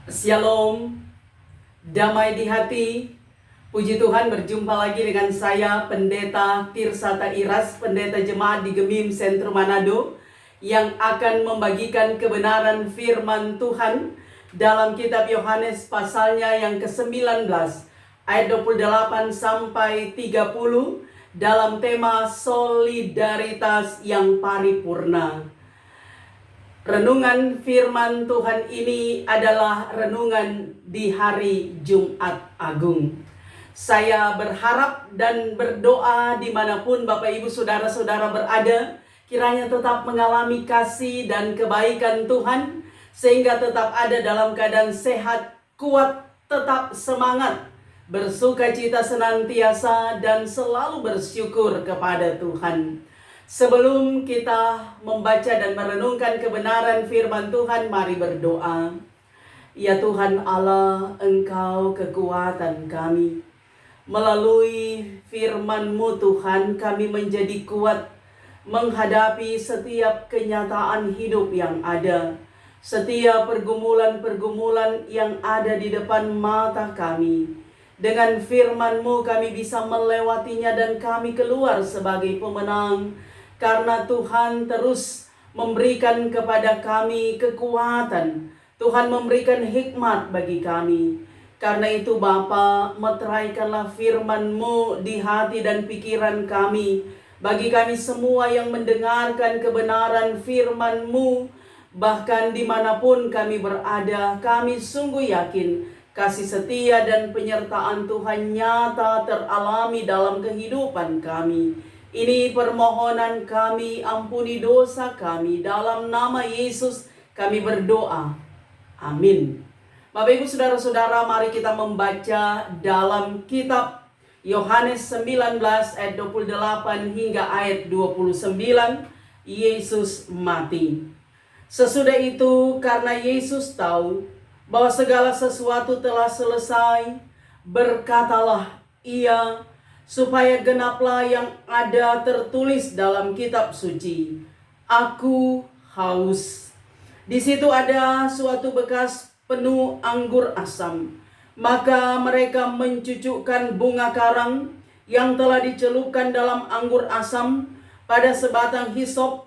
Shalom, damai di hati. Puji Tuhan, berjumpa lagi dengan saya Pendeta Tirsata Iras, Pendeta Jemaat di Gemim Sentrum Manado, yang akan membagikan kebenaran firman Tuhan dalam kitab Yohanes pasalnya yang ke-19 ayat 28 sampai 30 dalam tema solidaritas yang paripurna. Renungan firman Tuhan ini adalah renungan di hari Jumat Agung. Saya berharap dan berdoa dimanapun Bapak Ibu Saudara-saudara berada, kiranya tetap mengalami kasih dan kebaikan Tuhan, sehingga tetap ada dalam keadaan sehat, kuat, tetap semangat, bersukacita senantiasa, dan selalu bersyukur kepada Tuhan. Sebelum kita membaca dan merenungkan kebenaran firman Tuhan, mari berdoa. Ya Tuhan Allah, Engkau kekuatan kami. Melalui firman-Mu Tuhan, kami menjadi kuat menghadapi setiap kenyataan hidup yang ada. Setiap pergumulan-pergumulan yang ada di depan mata kami. Dengan firman-Mu kami bisa melewatinya dan kami keluar sebagai pemenang. Karena Tuhan terus memberikan kepada kami kekuatan. Tuhan memberikan hikmat bagi kami. Karena itu Bapa, meteraikanlah firman-Mu di hati dan pikiran kami. Bagi kami semua yang mendengarkan kebenaran firman-Mu, bahkan dimanapun kami berada, kami sungguh yakin kasih setia dan penyertaan Tuhan nyata teralami dalam kehidupan kami. Ini permohonan kami, ampuni dosa kami. Dalam nama Yesus kami berdoa. Amin. Bapak Ibu Saudara-saudara, mari kita membaca dalam kitab Yohanes 19 ayat 28 hingga ayat 29. Yesus mati. Sesudah itu, karena Yesus tahu bahwa segala sesuatu telah selesai, berkatalah Ia, supaya genaplah yang ada tertulis dalam kitab suci. Aku haus. Di situ ada suatu bekas penuh anggur asam. Maka mereka mencucukkan bunga karang yang telah dicelupkan dalam anggur asam pada sebatang hisop,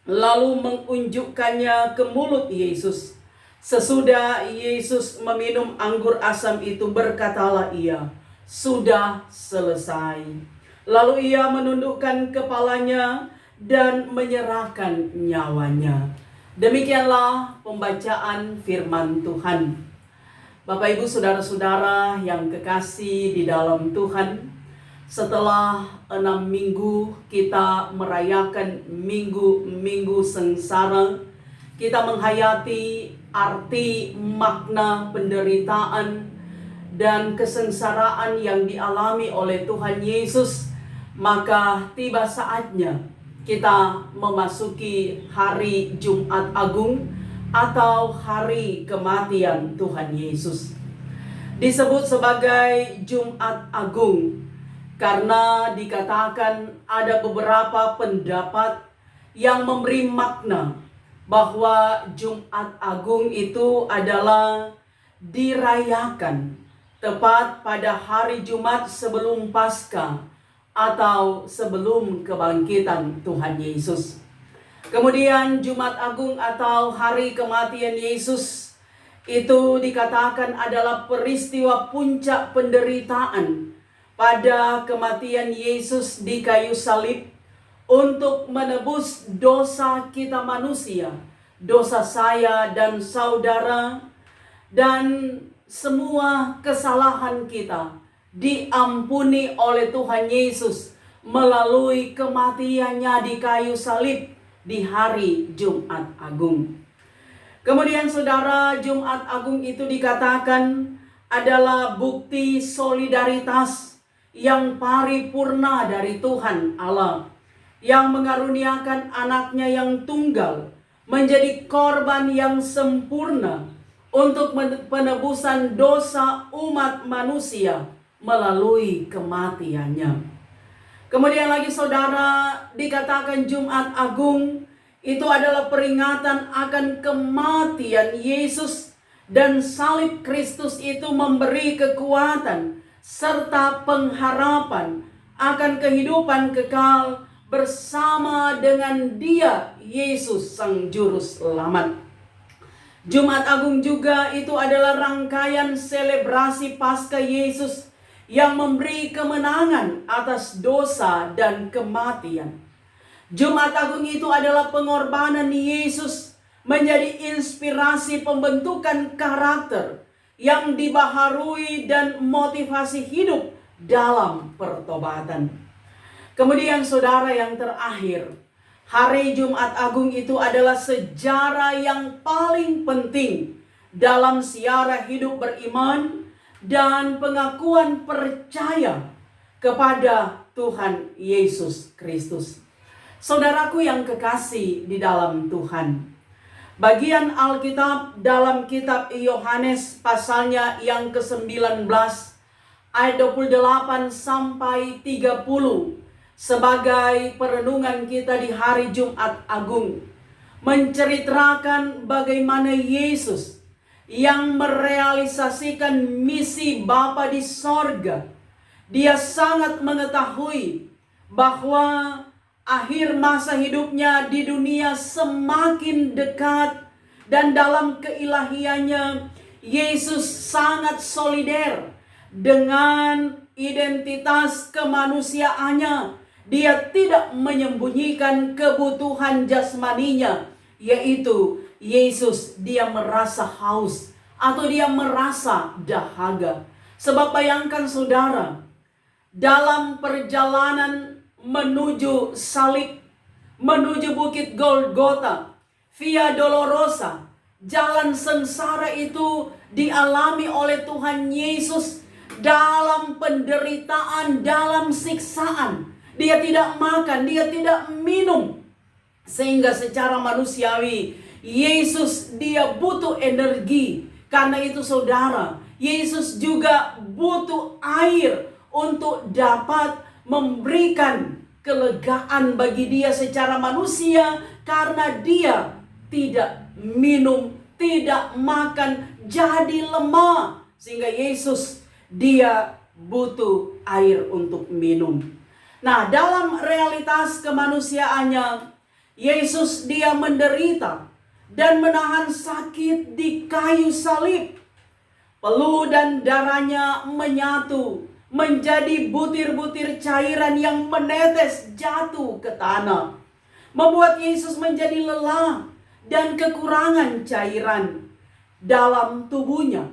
lalu mengunjukkannya ke mulut Yesus. Sesudah Yesus meminum anggur asam itu, berkatalah Ia, sudah selesai. Lalu Ia menundukkan kepalanya dan menyerahkan nyawanya. Demikianlah pembacaan firman Tuhan. Bapak Ibu Saudara-saudara yang kekasih di dalam Tuhan, setelah 6 minggu kita merayakan minggu sengsara, kita menghayati arti makna penderitaan dan kesengsaraan yang dialami oleh Tuhan Yesus, maka tiba saatnya kita memasuki hari Jumat Agung atau hari kematian Tuhan Yesus. Disebut sebagai Jumat Agung karena dikatakan ada beberapa pendapat yang memberi makna bahwa Jumat Agung itu adalah dirayakan tepat pada hari Jumat sebelum Paskah atau sebelum kebangkitan Tuhan Yesus. Kemudian Jumat Agung atau hari kematian Yesus itu dikatakan adalah peristiwa puncak penderitaan pada kematian Yesus di kayu salib untuk menebus dosa kita manusia, dosa saya dan saudara, dan semua kesalahan kita diampuni oleh Tuhan Yesus melalui kematiannya di kayu salib di hari Jumat Agung. Kemudian saudara, Jumat Agung itu dikatakan adalah bukti solidaritas yang paripurna dari Tuhan Allah, yang mengaruniakan anaknya yang tunggal menjadi korban yang sempurna untuk penebusan dosa umat manusia melalui kematiannya. Kemudian lagi saudara, dikatakan Jumat Agung itu adalah peringatan akan kematian Yesus Dan salib Kristus itu memberi kekuatan serta pengharapan akan kehidupan kekal bersama dengan Dia, Yesus Sang Juru Selamat. Jumat Agung juga itu adalah rangkaian selebrasi Paskah Yesus yang memberi kemenangan atas dosa dan kematian. Jumat Agung itu adalah pengorbanan Yesus menjadi inspirasi pembentukan karakter yang dibaharui dan motivasi hidup dalam pertobatan. Kemudian saudara, yang terakhir, hari Jumat Agung itu adalah sejarah yang paling penting dalam siara hidup beriman dan pengakuan percaya kepada Tuhan Yesus Kristus. Saudaraku yang kekasih di dalam Tuhan, bagian Alkitab dalam kitab Yohanes pasalnya yang ke-19 ayat 28 sampai 30 sebagai perenungan kita di hari Jumat Agung menceritakan bagaimana Yesus yang merealisasikan misi Bapa di sorga. Dia sangat mengetahui bahwa akhir masa hidupnya di dunia semakin dekat, dan dalam keilahiannya Yesus sangat solider dengan identitas kemanusiaannya. Dia tidak menyembunyikan kebutuhan jasmaninya, yaitu Yesus dia merasa haus atau dia merasa dahaga. Sebab bayangkan saudara, dalam perjalanan menuju salib, menuju Bukit Golgota, Via Dolorosa, jalan sengsara itu dialami oleh Tuhan Yesus dalam penderitaan, dalam siksaan. Dia tidak makan, dia tidak minum. Sehingga secara manusiawi, Yesus dia butuh energi. Karena itu saudara, Yesus juga butuh air untuk dapat memberikan kelegaan bagi dia secara manusia, karena dia tidak minum, tidak makan, jadi lemah. Sehingga Yesus dia butuh air untuk minum. Nah, dalam realitas kemanusiaannya, Yesus dia menderita dan menahan sakit di kayu salib. Peluh dan darahnya menyatu menjadi butir-butir cairan yang menetes jatuh ke tanah, membuat Yesus menjadi lelah dan kekurangan cairan dalam tubuhnya.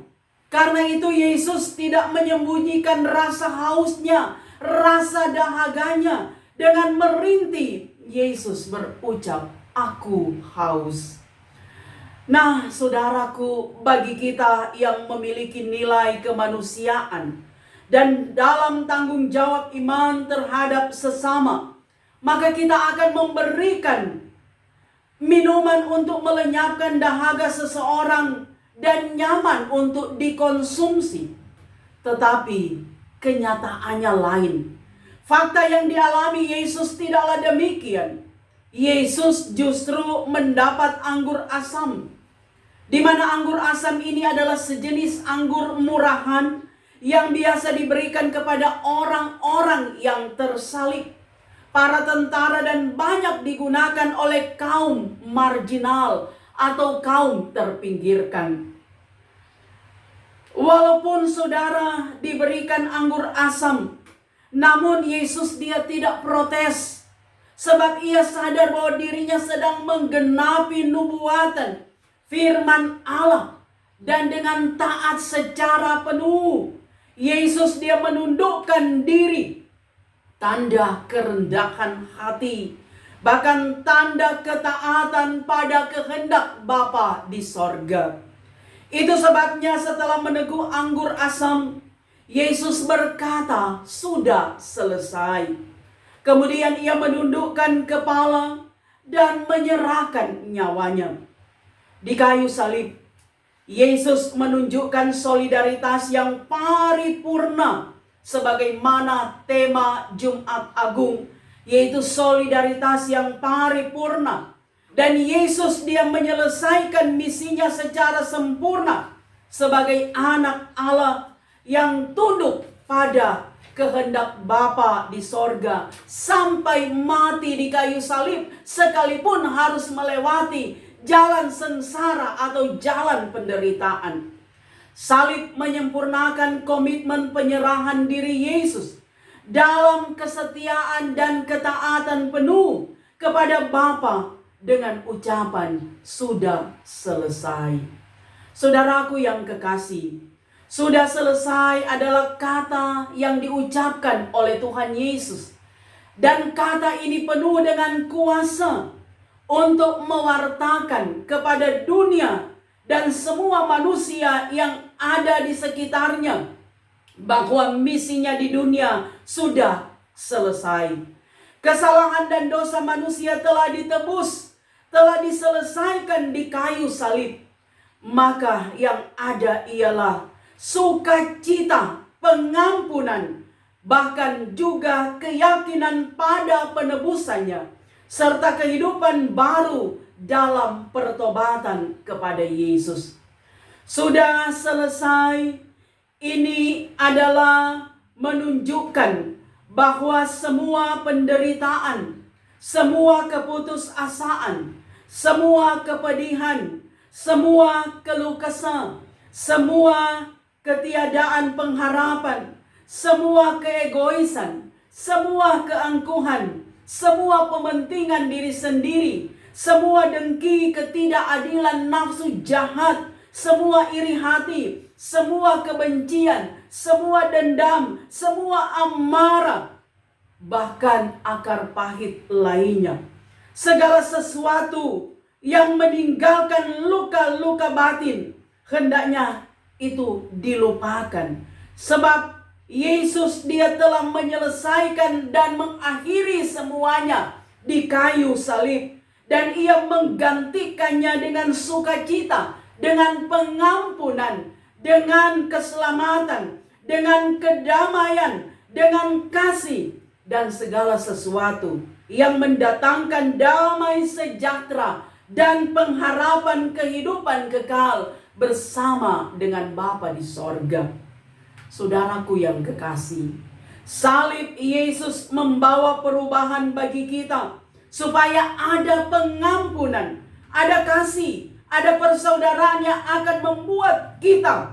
Karena itu Yesus tidak menyembunyikan rasa hausnya, rasa dahaganya. Dengan merintih Yesus berucap, "Aku haus." Nah, saudaraku, bagi kita yang memiliki nilai kemanusiaan dan dalam tanggung jawab iman terhadap sesama, maka kita akan memberikan minuman untuk melenyapkan dahaga seseorang dan nyaman untuk dikonsumsi. Tetapi kenyataannya lain. Fakta yang dialami Yesus tidaklah demikian. Yesus justru mendapat anggur asam, di mana anggur asam ini adalah sejenis anggur murahan yang biasa diberikan kepada orang-orang yang tersalib, para tentara, dan banyak digunakan oleh kaum marginal atau kaum terpinggirkan. Walaupun saudara diberikan anggur asam, namun Yesus dia tidak protes, sebab ia sadar bahwa dirinya sedang menggenapi nubuatan firman Allah. Dan dengan taat secara penuh, Yesus dia menundukkan diri. Tanda kerendahan hati, bahkan tanda ketaatan pada kehendak Bapa di sorga. Itu sebabnya setelah meneguh anggur asam, Yesus berkata, "Sudah selesai." Kemudian ia menundukkan kepala dan menyerahkan nyawanya. Di kayu salib, Yesus menunjukkan solidaritas yang paripurna sebagaimana tema Jumat Agung, yaitu solidaritas yang paripurna. Dan Yesus dia menyelesaikan misinya secara sempurna sebagai anak Allah yang tunduk pada kehendak Bapa di sorga sampai mati di kayu salib, sekalipun harus melewati jalan sengsara atau jalan penderitaan. Salib menyempurnakan komitmen penyerahan diri Yesus dalam kesetiaan dan ketaatan penuh kepada Bapa dengan ucapan sudah selesai. Saudaraku yang kekasih, sudah selesai adalah kata yang diucapkan oleh Tuhan Yesus. Dan kata ini penuh dengan kuasa untuk mewartakan kepada dunia dan semua manusia yang ada di sekitarnya bahwa misinya di dunia sudah selesai. Kesalahan dan dosa manusia telah ditebus, telah diselesaikan di kayu salib. Maka yang ada ialah sukacita, pengampunan, bahkan juga keyakinan pada penebusannya, serta kehidupan baru dalam pertobatan kepada Yesus. Sudah selesai, ini adalah menunjukkan bahwa semua penderitaan, semua keputusasaan, semua kepedihan, semua keluh kesah, semua ketiadaan pengharapan, semua keegoisan, semua keangkuhan, semua pementingan diri sendiri, semua dengki, ketidakadilan, nafsu jahat, semua iri hati, semua kebencian, semua dendam, semua amarah, bahkan akar pahit lainnya. Segala sesuatu yang meninggalkan luka-luka batin, hendaknya itu dilupakan. Sebab Yesus dia telah menyelesaikan dan mengakhiri semuanya di kayu salib. Dan ia menggantikannya dengan sukacita, dengan pengampunan, dengan keselamatan, dengan kedamaian, dengan kasih, dan segala sesuatu yang mendatangkan damai sejahtera dan pengharapan kehidupan kekal bersama dengan Bapa di sorga. Saudaraku yang kekasih, salib Yesus membawa perubahan bagi kita, supaya ada pengampunan, ada kasih, ada persaudaraan yang akan membuat kita,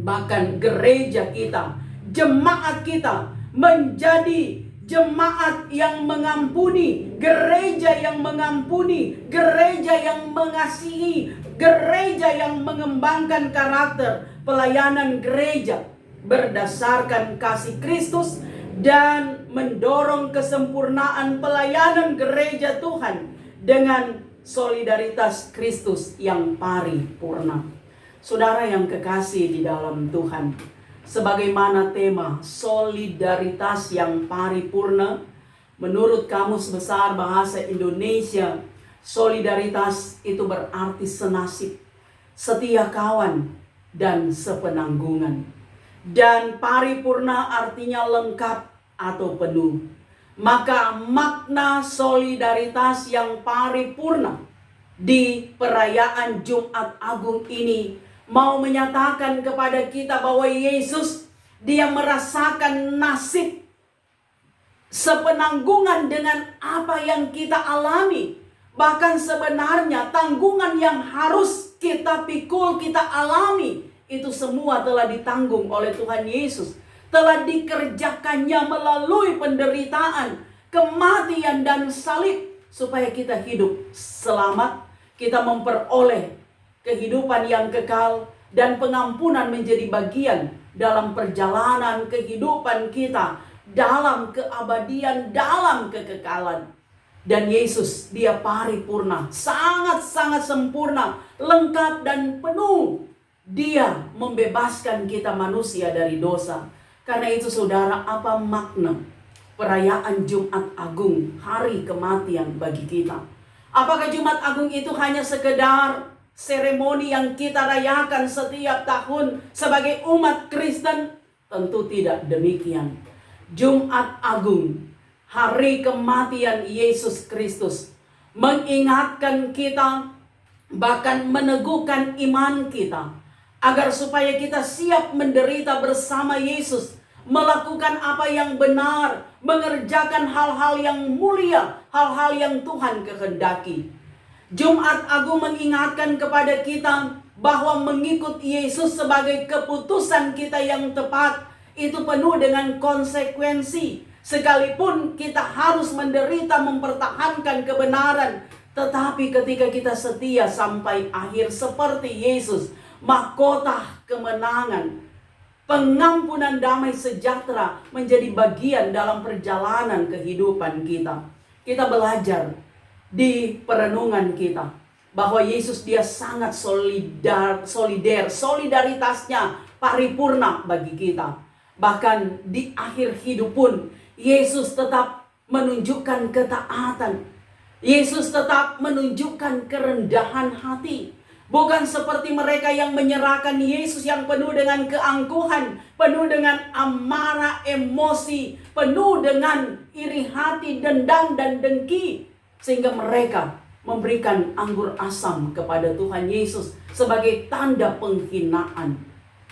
bahkan gereja kita, jemaat kita menjadi jemaat yang mengampuni, gereja yang mengampuni, gereja yang mengasihi, gereja yang mengembangkan karakter pelayanan gereja berdasarkan kasih Kristus dan mendorong kesempurnaan pelayanan gereja Tuhan dengan solidaritas Kristus yang paripurna. Saudara yang kekasih di dalam Tuhan, sebagaimana tema solidaritas yang paripurna, menurut Kamus Besar Bahasa Indonesia, solidaritas itu berarti senasib, setia kawan, dan sepenanggungan. Dan paripurna artinya lengkap atau penuh. Maka makna solidaritas yang paripurna di perayaan Jumat Agung ini mau menyatakan kepada kita bahwa Yesus dia merasakan nasib sepenanggungan dengan apa yang kita alami. Bahkan sebenarnya tanggungan yang harus kita pikul, kita alami, itu semua telah ditanggung oleh Tuhan Yesus. Telah dikerjakannya melalui penderitaan, kematian, dan salib. Supaya kita hidup selamat, kita memperoleh kehidupan yang kekal, dan pengampunan menjadi bagian dalam perjalanan kehidupan kita, dalam keabadian, dalam kekekalan. Dan Yesus dia paripurna, sangat-sangat sempurna, lengkap dan penuh. Dia membebaskan kita manusia dari dosa. Karena itu saudara, apa makna perayaan Jumat Agung, hari kematian bagi kita? Apakah Jumat Agung itu hanya sekedar seremoni yang kita rayakan setiap tahun sebagai umat Kristen? Tentu tidak demikian. Jumat Agung, hari kematian Yesus Kristus, mengingatkan kita, bahkan meneguhkan iman kita agar supaya kita siap menderita bersama Yesus, melakukan apa yang benar, mengerjakan hal-hal yang mulia, hal-hal yang Tuhan kehendaki. Jumat Agung mengingatkan kepada kita bahwa mengikut Yesus sebagai keputusan kita yang tepat itu penuh dengan konsekuensi. Sekalipun kita harus menderita mempertahankan kebenaran, tetapi ketika kita setia sampai akhir seperti Yesus, mahkota kemenangan, pengampunan, damai sejahtera menjadi bagian dalam perjalanan kehidupan kita. Kita belajar di perenungan kita bahwa Yesus dia sangat solider, solidaritasnya paripurna bagi kita. Bahkan di akhir hidup pun Yesus tetap menunjukkan ketaatan. Yesus tetap menunjukkan kerendahan hati. Bukan seperti mereka yang menyerahkan Yesus yang penuh dengan keangkuhan, penuh dengan amarah, emosi, penuh dengan iri hati, dendam dan dengki, sehingga mereka memberikan anggur asam kepada Tuhan Yesus sebagai tanda penghinaan.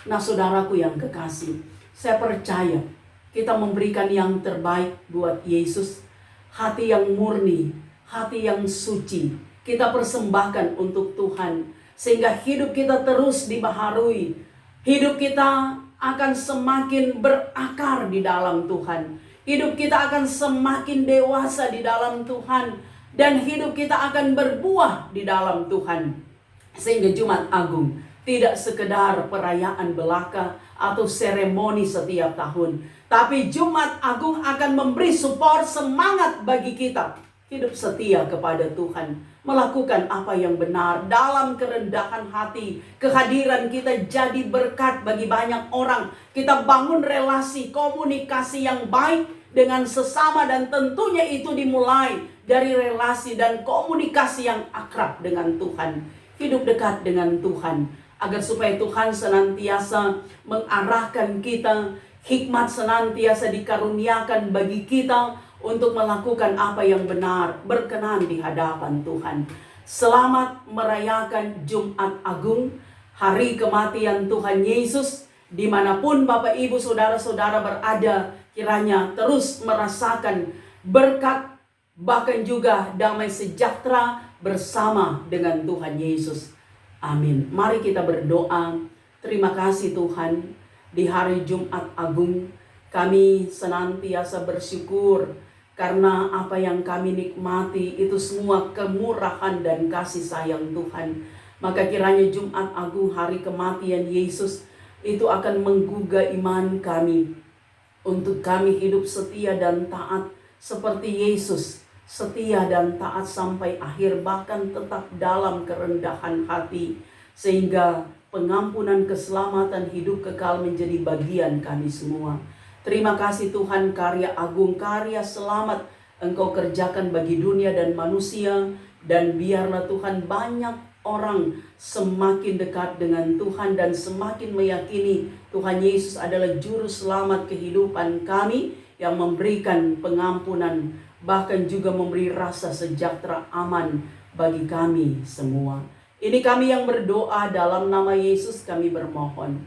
Nah, saudaraku yang kekasih, saya percaya kita memberikan yang terbaik buat Yesus, hati yang murni, hati yang suci, kita persembahkan untuk Tuhan, sehingga hidup kita terus dibaharui. Hidup kita akan semakin berakar di dalam Tuhan. Hidup kita akan semakin dewasa di dalam Tuhan. Dan hidup kita akan berbuah di dalam Tuhan. Sehingga Jumat Agung tidak sekedar perayaan belaka atau seremoni setiap tahun. Tapi Jumat Agung akan memberi support, semangat bagi kita hidup setia kepada Tuhan, melakukan apa yang benar dalam kerendahan hati. Kehadiran kita jadi berkat bagi banyak orang. Kita bangun relasi, komunikasi yang baik dengan sesama, dan tentunya itu dimulai dari relasi dan komunikasi yang akrab dengan Tuhan. Hidup dekat dengan Tuhan, agar supaya Tuhan senantiasa mengarahkan kita, hikmat senantiasa dikaruniakan bagi kita untuk melakukan apa yang benar, berkenan di hadapan Tuhan. Selamat merayakan Jumat Agung, hari kematian Tuhan Yesus. Dimanapun Bapak Ibu Saudara-saudara berada, kiranya terus merasakan berkat, bahkan juga damai sejahtera bersama dengan Tuhan Yesus. Amin. Mari kita berdoa. Terima kasih Tuhan, di hari Jumat Agung kami senantiasa bersyukur karena apa yang kami nikmati itu semua kemurahan dan kasih sayang Tuhan. Maka kiranya Jumat Agung, hari kematian Yesus, itu akan menggugah iman kami untuk kami hidup setia dan taat seperti Yesus, setia dan taat sampai akhir, bahkan tetap dalam kerendahan hati, sehingga pengampunan, keselamatan, hidup kekal menjadi bagian kami semua. Terima kasih Tuhan, karya agung, karya selamat Engkau kerjakan bagi dunia dan manusia, dan biarlah Tuhan banyak orang semakin dekat dengan Tuhan dan semakin meyakini Tuhan Yesus adalah juru selamat kehidupan kami, yang memberikan pengampunan, bahkan juga memberi rasa sejahtera aman bagi kami semua. Ini kami yang berdoa dalam nama Yesus kami bermohon.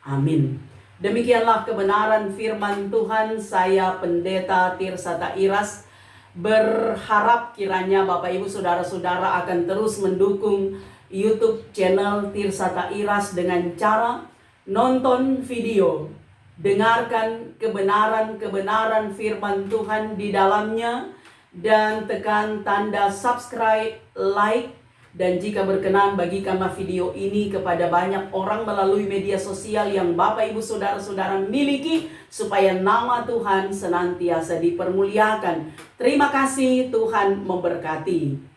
Amin. Demikianlah kebenaran firman Tuhan. Saya Pendeta Tirsata Iras berharap kiranya Bapak Ibu Saudara-saudara akan terus mendukung YouTube channel Tirsata Iras dengan cara nonton video, dengarkan kebenaran-kebenaran firman Tuhan di dalamnya, dan tekan tanda subscribe, like, dan jika berkenan bagikanlah video ini kepada banyak orang melalui media sosial yang Bapak Ibu Saudara-saudara miliki, supaya nama Tuhan senantiasa dipermuliakan. Terima kasih, Tuhan memberkati.